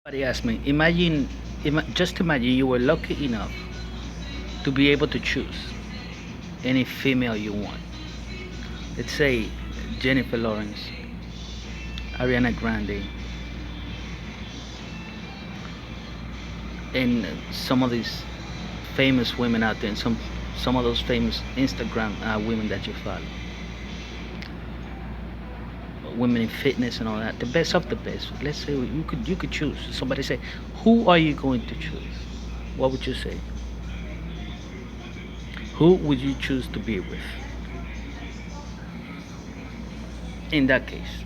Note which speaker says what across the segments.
Speaker 1: Somebody asked me, just imagine you were lucky enough to be able to choose any female you want. Let's say Jennifer Lawrence, Ariana Grande, and some of these famous women out there, and some of those famous Instagram women that you follow, women in fitness and all that. The best of the best. Let's say you could choose. Somebody say, who are you going to choose? What would you say? Who would you choose to be with? In that case,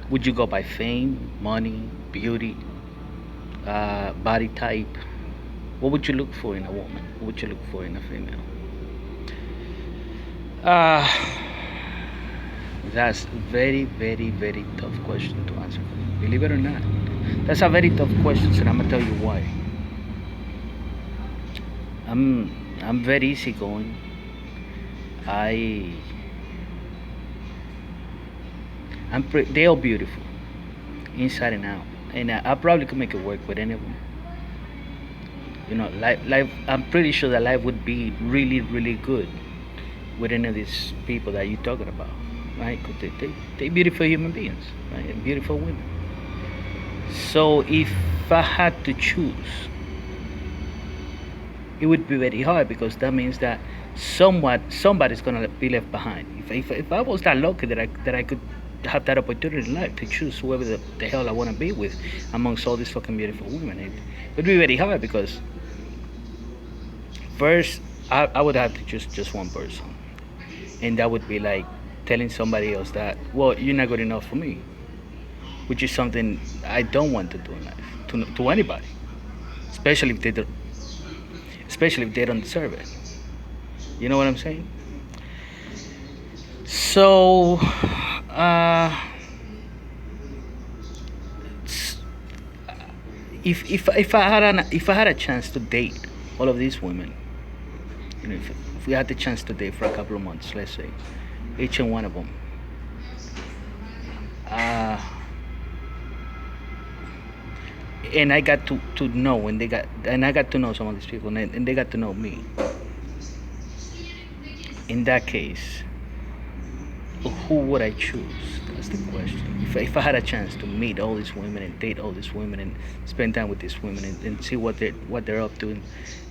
Speaker 1: would you go by fame, money, beauty, body type? What would you look for in a woman? What would you look for in a female? Uh, that's very, very, very tough question to answer. Believe it or not, that's a very tough question, and I'm gonna tell you why. I'm very easygoing. I they are beautiful inside and out, and I probably could make it work with any of them. Life. I'm pretty sure that life would be really, really good with any of these people that you're talking about, right? Because they beautiful human beings, right? And beautiful women. So if I had to choose, it would be very hard because that means that somebody's gonna be left behind. If I was that lucky that I could have that opportunity in life to choose whoever the hell I want to be with amongst all these fucking beautiful women, it would be very hard because first I would have to choose just one person, and that would be like telling somebody else that, well, you're not good enough for me, which is something I don't want to do in life to anybody, especially if they don't, especially if they don't deserve it. You know what I'm saying? So, uh, if I had a chance to date all of these women, if we had the chance to date for a couple of months, let's say, each and one of them, uh, and I got to know, and I got to know some of these people, and they got to know me. In that case, who would I choose? That's the question. If I had a chance to meet all these women and date all these women and spend time with these women and see what they're up to,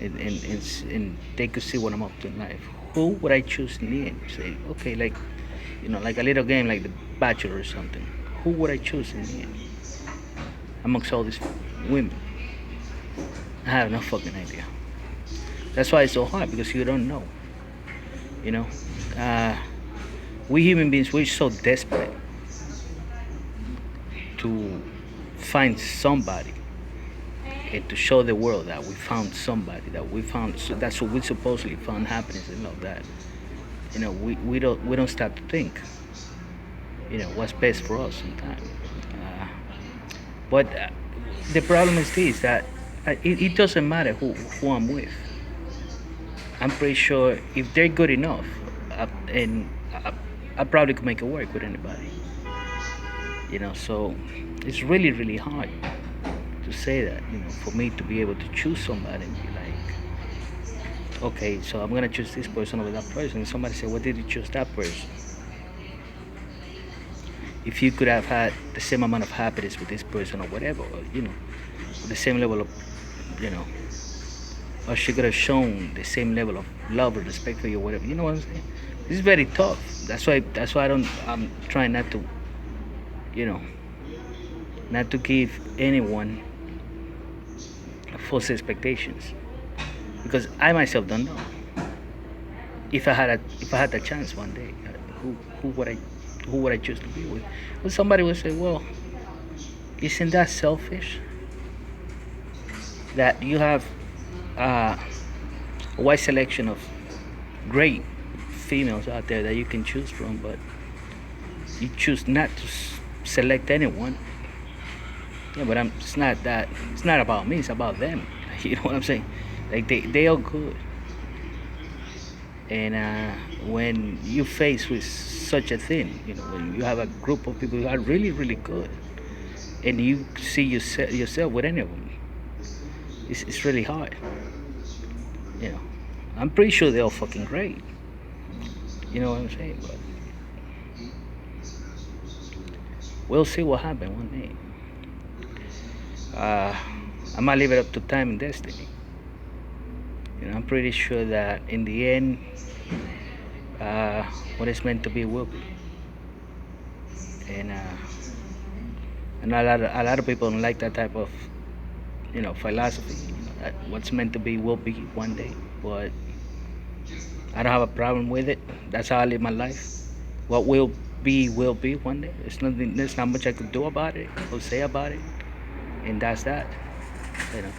Speaker 1: and they could see what I'm up to in life, who would I choose in the end? Say, okay, like a little game like The Bachelor or something. Who would I choose in the end amongst all these women? I have no fucking idea. That's why it's so hard because you don't know. You know, uh, we human beings, we're so desperate to find somebody and to show the world that we found somebody, that we found, so that's what we supposedly found happiness and all that. We don't stop to think, what's best for us sometimes. But the problem is this, that it doesn't matter who I'm with. I'm pretty sure if they're good enough, and I probably could make it work with anybody. So it's really, really hard to say that, for me to be able to choose somebody and be like, okay, so I'm gonna choose this person over that person. And somebody say, what did you choose that person? If you could have had the same amount of happiness with this person or whatever, or, the same level of, you know, or she could have shown the same level of love or respect for you, or whatever. You know what I'm saying? This is very tough. That's why I'm trying not to, you know, not to give anyone false expectations because I myself don't know. If I had the chance one day, who who would I who would I choose to be with? Well, somebody would say, well, isn't that selfish that you have uh, a wide selection of great females out there that you can choose from, but you choose not to select anyone. Yeah, but it's not that. It's not about me. It's about them. You know what I'm saying? Like they are good, and when you face with such a thing. You know, when you have a group of people who are really, really good, and you see yourself with any of them, it's really hard. You know, I'm pretty sure they're all fucking great. You know what I'm saying? But we'll see what happens one day. I might leave it up to time and destiny. You know, I'm pretty sure that in the end, uh, what is meant to be will be. And a lot of people don't like that type of philosophy. You know, that what's meant to be will be one day. But I don't have a problem with it. That's how I live my life. What will be one day. There's nothing. There's not much I could do about it or say about it, and that's that. You know,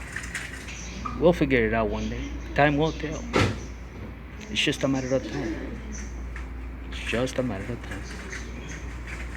Speaker 1: we'll figure it out one day. Time will tell. It's just a matter of time. It's just a matter of time.